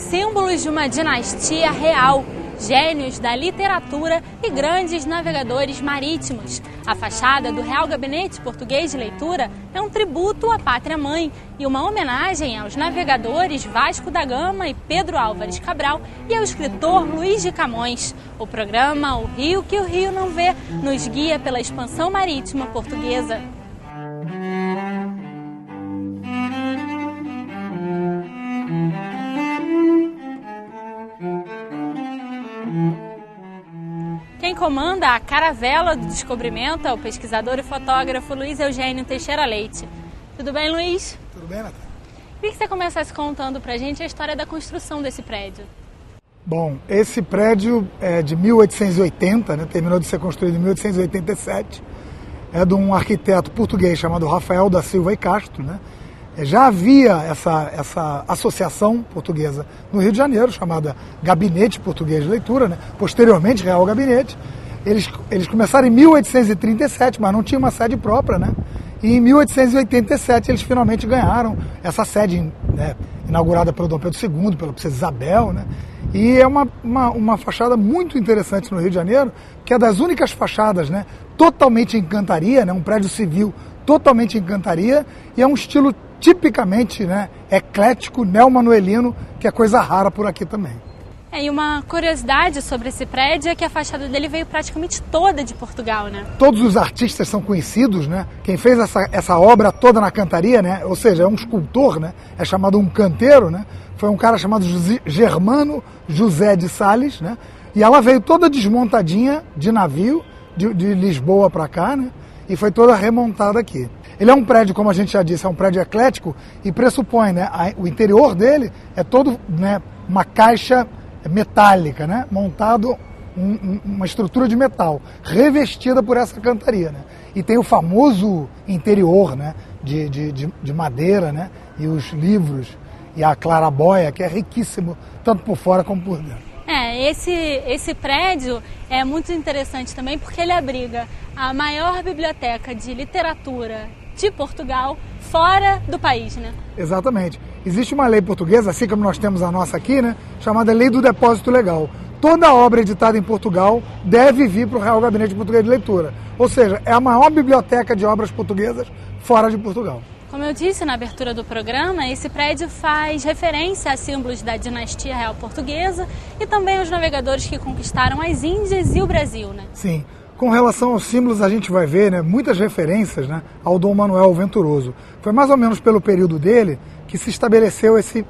símbolos de uma dinastia real, gênios da literatura e grandes navegadores marítimos. A fachada do Real Gabinete Português de Leitura é um tributo à pátria-mãe e uma homenagem aos navegadores Vasco da Gama e Pedro Álvares Cabral e ao escritor Luís de Camões. O programa O Rio que o Rio não vê nos guia pela expansão marítima portuguesa. Quem comanda a caravela do descobrimento é o pesquisador e fotógrafo Luiz Eugênio Teixeira Leite. Tudo bem, Luiz? Tudo bem, Natália? Queria que você começasse contando pra gente a história da construção desse prédio. Bom, esse prédio é de 1880, né? Terminou de ser construído em 1887. É de um arquiteto português chamado Rafael da Silva e Castro, né? Já havia essa associação portuguesa no Rio de Janeiro, chamada Gabinete Português de Leitura, né? Posteriormente Real Gabinete. Eles começaram em 1837, mas não tinha uma sede própria, né? E em 1887 eles finalmente ganharam essa sede, né, inaugurada pelo Dom Pedro II, pela princesa Isabel, né? E é uma fachada muito interessante no Rio de Janeiro, que é das únicas fachadas, né, totalmente em cantaria, né, um prédio civil totalmente em cantaria, e é um estilo tipicamente, né, eclético, neomanuelino, que é coisa rara por aqui também. E uma curiosidade sobre esse prédio é que a fachada dele veio praticamente toda de Portugal, né? Todos os artistas são conhecidos, né? Quem fez essa obra toda na cantaria, né? Ou seja, é um escultor, né? É chamado um canteiro, né? Foi um cara chamado Germano José de Sales, né? E ela veio toda desmontadinha de navio, de Lisboa para cá, né? E foi toda remontada aqui. Ele é um prédio, como a gente já disse, é um prédio eclético e pressupõe, né? O interior dele é todo, né, uma caixa metálica, né? Montado uma estrutura de metal, revestida por essa cantaria, né? E tem o famoso interior, né? de madeira, né? E os livros e a clarabóia, que é riquíssimo, tanto por fora como por dentro. Esse prédio é muito interessante também porque ele abriga a maior biblioteca de literatura de Portugal fora do país, né? Exatamente. Existe uma lei portuguesa, assim como nós temos a nossa aqui, né? Chamada Lei do Depósito Legal. Toda obra editada em Portugal deve vir para o Real Gabinete Português de Leitura. Ou seja, é a maior biblioteca de obras portuguesas fora de Portugal. Como eu disse na abertura do programa, esse prédio faz referência a símbolos da dinastia real portuguesa e também aos navegadores que conquistaram as Índias e o Brasil, né? Sim. Com relação aos símbolos, a gente vai ver, né, muitas referências, né, ao Dom Manuel Venturoso. Foi mais ou menos pelo período dele que se estabeleceu esse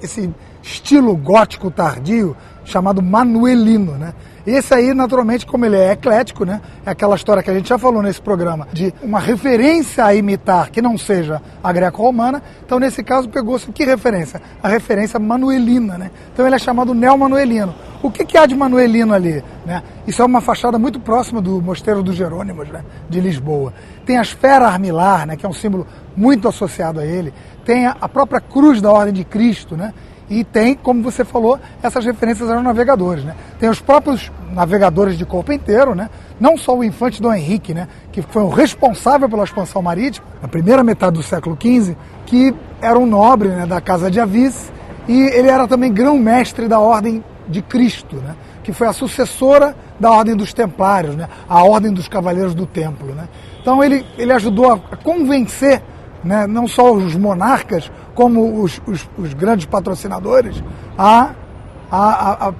estilo gótico tardio chamado manuelino, né? Esse aí, naturalmente, como ele é eclético, né? É aquela história que a gente já falou nesse programa, de uma referência a imitar que não seja a greco-romana. Então, nesse caso, pegou-se que referência? A referência manuelina, né? Então, ele é chamado neomanuelino. O que há de manuelino ali, né? Isso é uma fachada muito próxima do Mosteiro dos Jerônimos, né? De Lisboa. Tem a esfera armilar, né? Que é um símbolo muito associado a ele. Tem a própria cruz da Ordem de Cristo, né? E tem, como você falou, essas referências aos navegadores, né? Tem os próprios navegadores de corpo inteiro, né? Não só o infante Dom Henrique, né? Que foi o responsável pela expansão marítima, na primeira metade do século XV, que era um nobre, né, da Casa de Avis, e ele era também grão-mestre da Ordem de Cristo, né? Que foi a sucessora da Ordem dos Templários, né? A Ordem dos Cavaleiros do Templo, né? Então ele ajudou a convencer, né, não só os monarcas, como os grandes patrocinadores, a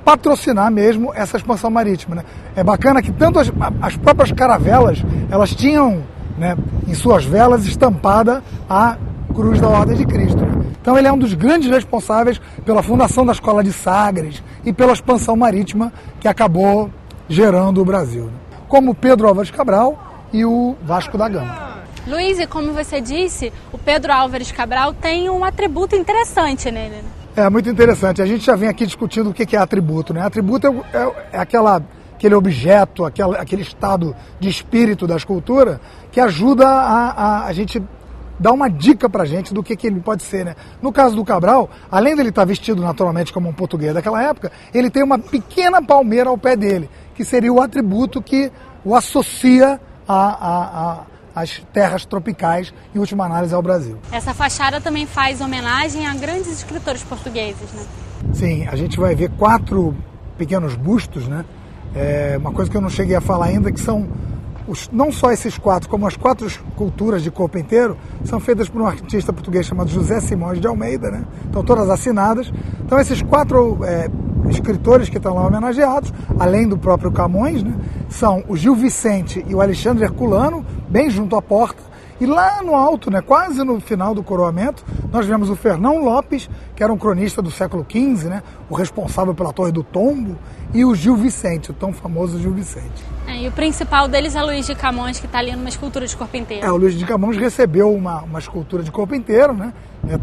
patrocinar mesmo essa expansão marítima, né? É bacana que tanto as próprias caravelas, elas tinham, né, em suas velas estampada a cruz da Ordem de Cristo, né? Então ele é um dos grandes responsáveis pela fundação da Escola de Sagres e pela expansão marítima que acabou gerando o Brasil, né? Como Pedro Álvares Cabral e o Vasco da Gama. Luiz, e como você disse, o Pedro Álvares Cabral tem um atributo interessante nele. É muito interessante. A gente já vem aqui discutindo o que é atributo, né? Atributo é aquele objeto, aquele estado de espírito da escultura que ajuda a gente dar uma dica pra gente do que ele pode ser, né? No caso do Cabral, além dele estar vestido naturalmente como um português daquela época, ele tem uma pequena palmeira ao pé dele, que seria o atributo que o associa as terras tropicais, em última análise, ao Brasil. Essa fachada também faz homenagem a grandes escritores portugueses, né? Sim, a gente vai ver 4 pequenos bustos, né? Uma coisa que eu não cheguei a falar ainda, que são não só esses 4, como as 4 esculturas de corpo inteiro, são feitas por um artista português chamado José Simões de Almeida, né? Estão todas assinadas. Então esses 4 escritores que estão lá homenageados, além do próprio Camões, né? São o Gil Vicente e o Alexandre Herculano, bem junto à porta. E lá no alto, né, quase no final do coroamento, nós vemos o Fernão Lopes, que era um cronista do século XV, né, o responsável pela Torre do Tombo, e o Gil Vicente, o tão famoso Gil Vicente. E o principal deles é Luís de Camões, que está ali numa escultura de corpo inteiro. O Luís de Camões recebeu uma escultura de corpo inteiro, né?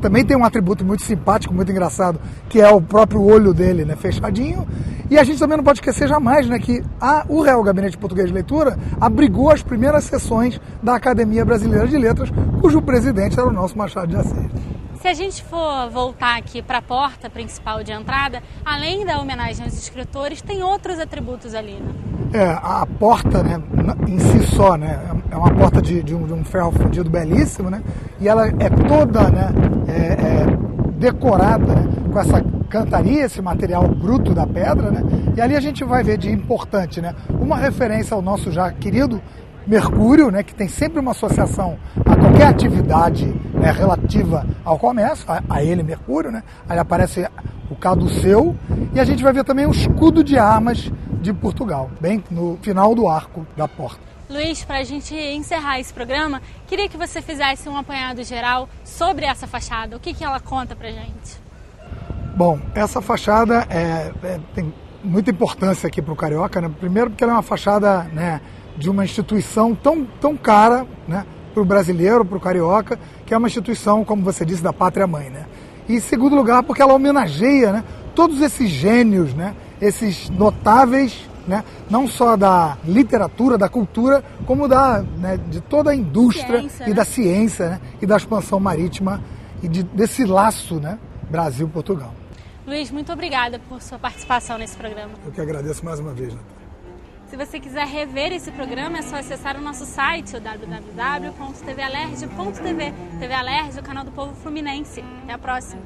Também tem um atributo muito simpático, muito engraçado, que é o próprio olho dele, né, fechadinho. E a gente também não pode esquecer jamais, né, que o Real Gabinete Português de Leitura abrigou as primeiras sessões da Academia Brasileira de Letras, cujo presidente era o nosso Machado de Assis. Se a gente for voltar aqui para a porta principal de entrada, além da homenagem aos escritores, tem outros atributos ali, né? A porta, né, em si só, né, é uma porta de um ferro fundido belíssimo, né, e ela é toda, né, decorada, né, com essa cantaria, esse material bruto da pedra, né, e ali a gente vai ver de importante, né, uma referência ao nosso já querido Mercúrio, né, que tem sempre uma associação a qualquer atividade, né, relativa ao comércio, a ele, Mercúrio, né, aí aparece o caduceu, e a gente vai ver também o escudo de armas de Portugal, bem no final do arco da porta. Luiz, para a gente encerrar esse programa, queria que você fizesse um apanhado geral sobre essa fachada, o que ela conta pra gente? Bom, essa fachada tem muita importância aqui para o carioca, né? Primeiro porque ela é uma fachada, né, de uma instituição tão cara, né, para o brasileiro, para o carioca, que é uma instituição, como você disse, da pátria-mãe, né? E em segundo lugar, porque ela homenageia, né, todos esses gênios, né, esses notáveis, né, não só da literatura, da cultura, como né, de toda a indústria ciência, e né? da ciência, né, e da expansão marítima e desse laço, né, Brasil-Portugal. Luiz, muito obrigada por sua participação nesse programa. Eu que agradeço mais uma vez, Natália. Se você quiser rever esse programa, é só acessar o nosso site, o www.tvalerj.tv. TV Alerj, o canal do povo fluminense. Até a próxima.